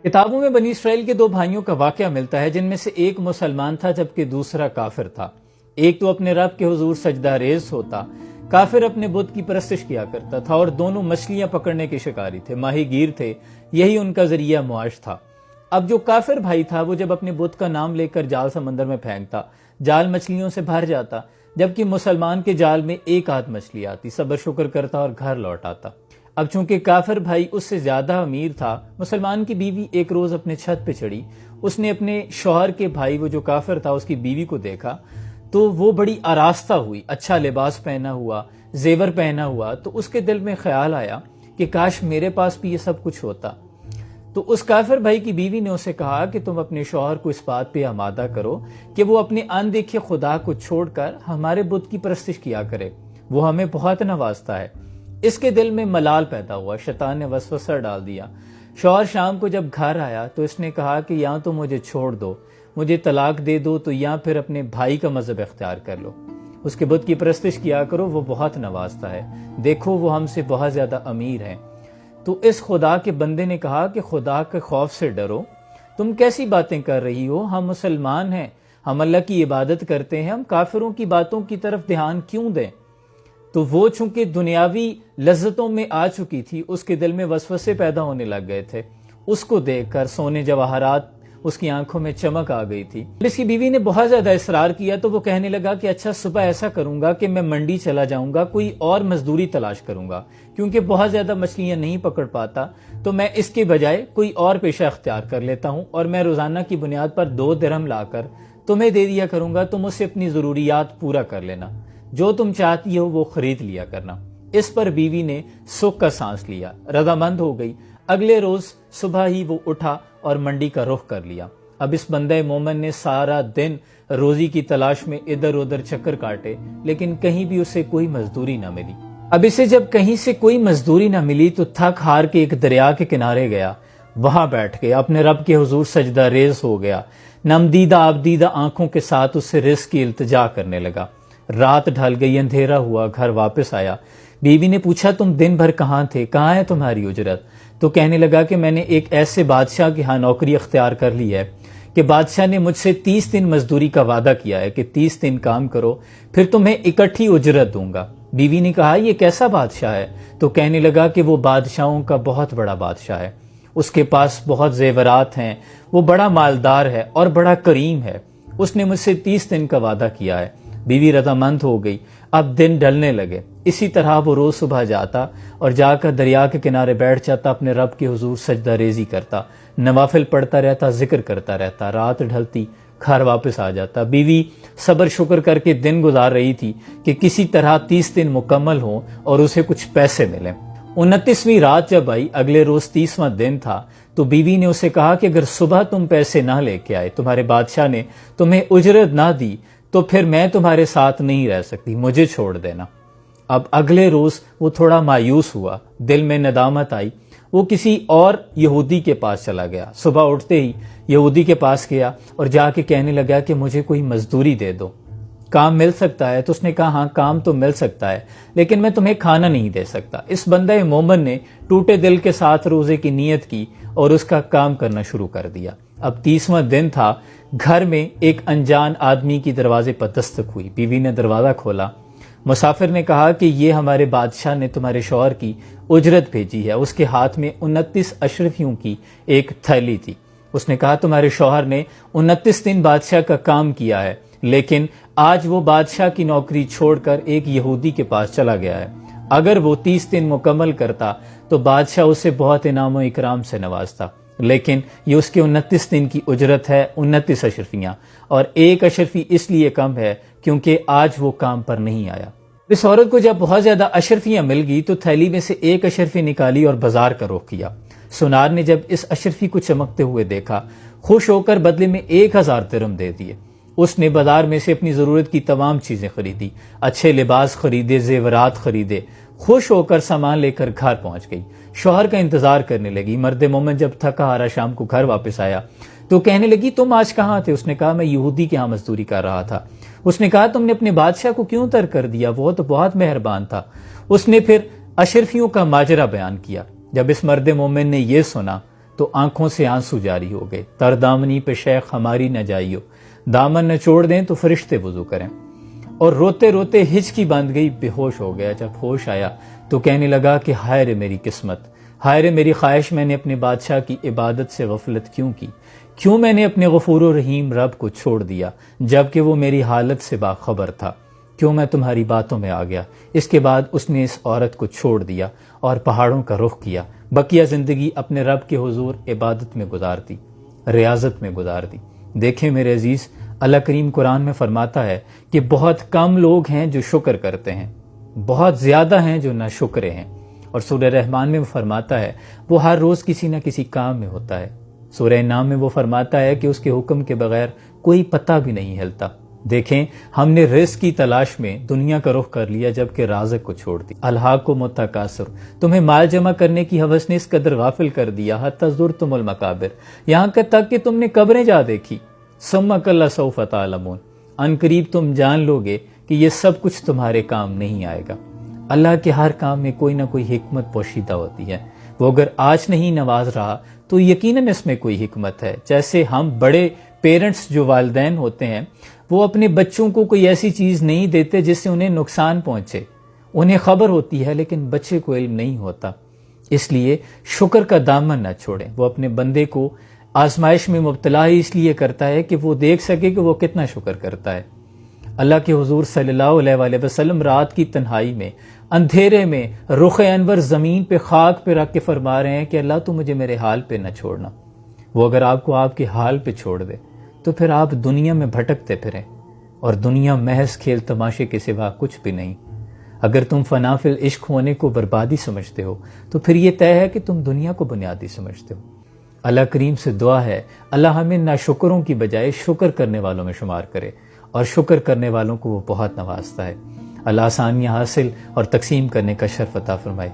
کتابوں میں بنی اسرائیل کے دو بھائیوں کا واقعہ ملتا ہے جن میں سے ایک مسلمان تھا جبکہ دوسرا کافر تھا۔ ایک تو اپنے رب کے حضور سجدہ ریز ہوتا، کافر اپنے بت کی پرستش کیا کرتا تھا اور دونوں مچھلیاں پکڑنے کے شکاری تھے، ماہی گیر تھے، یہی ان کا ذریعہ معاش تھا۔ اب جو کافر بھائی تھا وہ جب اپنے بت کا نام لے کر جال سمندر میں پھینکتا، جال مچھلیوں سے بھر جاتا، جبکہ مسلمان کے جال میں ایک آدھ مچھلی آتی، صبر شکر کرتا اور گھر لوٹ آتا۔ اب چونکہ کافر بھائی اس سے زیادہ امیر تھا، مسلمان کی بیوی ایک روز اپنے چھت پہ چڑھی، اس نے اپنے شوہر کے بھائی وہ جو کافر تھا اس کی بیوی کو دیکھا تو وہ بڑی آراستہ ہوئی، اچھا لباس پہنا ہوا، زیور پہنا ہوا، تو اس کے دل میں خیال آیا کہ کاش میرے پاس بھی یہ سب کچھ ہوتا۔ تو اس کافر بھائی کی بیوی نے اسے کہا کہ تم اپنے شوہر کو اس بات پہ آمادہ کرو کہ وہ اپنے اندیکھے خدا کو چھوڑ کر ہمارے بت کی پرستش کیا کرے، وہ ہمیں بہت نوازتا ہے۔ اس کے دل میں ملال پیدا ہوا، شیطان نے وسوسہ ڈال دیا۔ شوہر شام کو جب گھر آیا تو اس نے کہا کہ یا تو مجھے چھوڑ دو، مجھے طلاق دے دو، تو یا پھر اپنے بھائی کا مذہب اختیار کر لو، اس کے بت کی پرستش کیا کرو، وہ بہت نوازتا ہے، دیکھو وہ ہم سے بہت زیادہ امیر ہے۔ تو اس خدا کے بندے نے کہا کہ خدا کے خوف سے ڈرو، تم کیسی باتیں کر رہی ہو، ہم مسلمان ہیں، ہم اللہ کی عبادت کرتے ہیں، ہم کافروں کی باتوں کی طرف دھیان کیوں دیں؟ تو وہ چونکہ دنیاوی لذتوں میں آ چکی تھی، اس کے دل میں وسوسے پیدا ہونے لگ گئے تھے۔ اس کو دیکھ کر سونے جواہرات اس کی آنکھوں میں چمک آ گئی تھی۔ اس کی بیوی نے بہت زیادہ اصرار کیا تو وہ کہنے لگا کہ اچھا صبح ایسا کروں گا کہ میں منڈی چلا جاؤں گا، کوئی اور مزدوری تلاش کروں گا، کیونکہ بہت زیادہ مچھلیاں نہیں پکڑ پاتا، تو میں اس کے بجائے کوئی اور پیشہ اختیار کر لیتا ہوں اور میں روزانہ کی بنیاد پر 2 درہم لا کر تمہیں دے دیا کروں گا، تم اس سے اپنی ضروریات پورا کر لینا، جو تم چاہتی ہو وہ خرید لیا کرنا۔ اس پر بیوی نے سکھ کا سانس لیا، رضامند ہو گئی۔ اگلے روز صبح ہی وہ اٹھا اور منڈی کا رخ کر لیا۔ اب اس بندہ مومن نے سارا دن روزی کی تلاش میں ادھر ادھر چکر کاٹے، لیکن کہیں بھی اسے کوئی مزدوری نہ ملی۔ اب اسے جب کہیں سے کوئی مزدوری نہ ملی تو تھک ہار کے ایک دریا کے کنارے گیا، وہاں بیٹھ گیا، اپنے رب کے حضور سجدہ ریز ہو گیا، نمدیدہ آبدیدہ آنکھوں کے ساتھ اس سے رزق کی التجا کرنے لگا۔ رات ڈھل گئی، اندھیرا ہوا، گھر واپس آیا۔ بیوی نے پوچھا تم دن بھر کہاں تھے، کہاں ہے تمہاری اجرت؟ تو کہنے لگا کہ میں نے ایک ایسے بادشاہ کے ہاں نوکری اختیار کر لی ہے کہ بادشاہ نے مجھ سے 30 دن مزدوری کا وعدہ کیا ہے کہ 30 دن کام کرو پھر تمہیں اکٹھی اجرت دوں گا۔ بیوی نے کہا یہ کیسا بادشاہ ہے؟ تو کہنے لگا کہ وہ بادشاہوں کا بہت بڑا بادشاہ ہے، اس کے پاس بہت زیورات ہیں، وہ بڑا مالدار ہے اور بڑا کریم ہے، اس نے مجھ سے 30 دن کا وعدہ کیا ہے۔ بیوی رضامند ہو گئی۔ اب دن ڈھلنے لگے، اسی طرح وہ روز صبح جاتا اور جا کر دریا کے کنارے بیٹھ جاتا، اپنے رب کے حضور سجدہ ریزی کرتا، نوافل پڑھتا رہتا، ذکر کرتا رہتا۔ رات ڈھلتی، گھر واپس آ جاتا۔ بیوی صبر شکر کر کے دن گزار رہی تھی کہ کسی طرح 30 دن مکمل ہوں اور اسے کچھ پیسے ملیں۔ 29ویں رات جب آئی، اگلے روز 30واں دن تھا، تو بیوی نے اسے کہا کہ اگر صبح تم پیسے نہ لے کے آئے، تمہارے بادشاہ نے تمہیں اجرت نہ دی، تو پھر میں تمہارے ساتھ نہیں رہ سکتی، مجھے چھوڑ دینا۔ اب اگلے روز وہ تھوڑا مایوس ہوا، دل میں ندامت آئی، وہ کسی اور یہودی کے پاس چلا گیا۔ صبح اٹھتے ہی یہودی کے پاس گیا اور جا کے کہنے لگا کہ مجھے کوئی مزدوری دے دو، کام مل سکتا ہے؟ تو اس نے کہا ہاں کام تو مل سکتا ہے، لیکن میں تمہیں کھانا نہیں دے سکتا۔ اس بندہ مومن نے ٹوٹے دل کے ساتھ روزے کی نیت کی اور اس کا کام کرنا شروع کر دیا۔ اب 30واں دن تھا، گھر میں ایک انجان آدمی کی دروازے پر دستک ہوئی۔ بیوی نے دروازہ کھولا، مسافر نے کہا کہ یہ ہمارے بادشاہ نے تمہارے شوہر کی اجرت بھیجی ہے۔ اس کے ہاتھ میں 29 اشرفیوں کی ایک تھیلی تھی۔ اس نے کہا تمہارے شوہر نے 29 دن بادشاہ کا کام کیا ہے، لیکن آج وہ بادشاہ کی نوکری چھوڑ کر ایک یہودی کے پاس چلا گیا ہے۔ اگر وہ 30 دن مکمل کرتا تو بادشاہ اسے بہت انعام و اکرام سے نوازتا، لیکن یہ اس کے 29 دن کی اجرت ہے، 29 اشرفیاں، اور ایک اشرفی اس لیے کم ہے کیونکہ آج وہ کام پر نہیں آیا۔ اس عورت کو جب بہت زیادہ اشرفیاں مل گئی تو تھیلی میں سے ایک اشرفی نکالی اور بازار کا رخ کیا۔ سونار نے جب اس اشرفی کو چمکتے ہوئے دیکھا، خوش ہو کر بدلے میں 1000 درہم دے دیے۔ اس نے بازار میں سے اپنی ضرورت کی تمام چیزیں خریدی، اچھے لباس خریدے، زیورات خریدے، خوش ہو کر سامان لے کر گھر پہنچ گئی، شوہر کا انتظار کرنے لگی۔ مرد مومن جب تھکا ہارا شام کو گھر واپس آیا تو کہنے لگی تم آج کہاں تھے؟ اس نے کہا میں یہودی کے ہاں مزدوری کر رہا تھا۔ اس نے کہا تم نے اپنے بادشاہ کو کیوں ترک کر دیا؟ وہ تو بہت مہربان تھا۔ اس نے پھر اشرفیوں کا ماجرا بیان کیا۔ جب اس مرد مومن نے یہ سنا تو آنکھوں سے آنسو جاری ہو گئے۔ تر دامنی پہ شیخ ہماری نہ جائیو، دامن نہ چھوڑ دیں تو فرشتے وضو کریں۔ اور روتے روتے ہچکی باندھ گئی، بے ہوش ہو گیا۔ جب ہوش آیا تو کہنے لگا کہ ہائے رے میری قسمت، ہائے رے میری خواہش، میں نے اپنے بادشاہ کی عبادت سے غفلت کیوں کی؟ کیوں میں نے اپنے غفور و رحیم رب کو چھوڑ دیا جبکہ وہ میری حالت سے باخبر تھا؟ کیوں میں تمہاری باتوں میں آ گیا؟ اس کے بعد اس نے اس عورت کو چھوڑ دیا اور پہاڑوں کا رخ کیا۔ بقیہ زندگی اپنے رب کے حضور عبادت میں گزار دی، ریاضت میں گزار دی۔ دیکھیں میرے عزیز، اللہ کریم قرآن میں فرماتا ہے کہ بہت کم لوگ ہیں جو شکر کرتے ہیں، بہت زیادہ ہیں جو نہ شکرے ہیں۔ اور سورہ رحمان میں وہ فرماتا ہے وہ ہر روز کسی نہ کسی کام میں ہوتا ہے۔ سورہ نام میں وہ فرماتا ہے کہ اس کے حکم کے بغیر کوئی پتہ بھی نہیں ہلتا۔ دیکھیں، ہم نے رزق کی تلاش میں دنیا کا رخ کر لیا جبکہ رازق کو چھوڑ دی۔ الہاکم التکاثر، تمہیں مال جمع کرنے کی ہوس نے اس قدر غافل کر دیا، حتی زرتم المقابر، یہاں تک کہ تم نے قبریں جا دیکھی۔ ثم کلا سوف تعلمون، ان قریب تم جان لو گے کہ یہ سب کچھ تمہارے کام نہیں آئے گا۔ اللہ کے ہر کام میں کوئی نہ کوئی حکمت پوشیدہ ہوتی ہے۔ وہ اگر آج نہیں نواز رہا تو یقیناً اس میں کوئی حکمت ہے۔ جیسے ہم بڑے پیرنٹس جو والدین ہوتے ہیں وہ اپنے بچوں کو کوئی ایسی چیز نہیں دیتے جس سے انہیں نقصان پہنچے، انہیں خبر ہوتی ہے لیکن بچے کو علم نہیں ہوتا۔ اس لیے شکر کا دامن نہ چھوڑیں۔ وہ اپنے بندے کو آزمائش میں مبتلا ہی اس لیے کرتا ہے کہ وہ دیکھ سکے کہ وہ کتنا شکر کرتا ہے۔ اللہ کے حضور صلی اللہ علیہ وآلہ وسلم رات کی تنہائی میں، اندھیرے میں، رخ انور زمین پہ خاک پہ رکھ کے فرما رہے ہیں کہ اللہ تو مجھے میرے حال پہ نہ چھوڑنا۔ وہ اگر آپ کو آپ کے حال پہ چھوڑ دے تو پھر آپ دنیا میں بھٹکتے پھریں، اور دنیا محض کھیل تماشے کے سوا کچھ بھی نہیں۔ اگر تم فنا فی العشق ہونے کو بربادی سمجھتے ہو تو پھر یہ طے ہے کہ تم دنیا کو بنیادی سمجھتے ہو۔ اللہ کریم سے دعا ہے اللہ ہمیں ناشکروں کی بجائے شکر کرنے والوں میں شمار کرے، اور شکر کرنے والوں کو وہ بہت نوازتا ہے۔ اللہ آسانیاں حاصل اور تقسیم کرنے کا شرف عطا فرمائے۔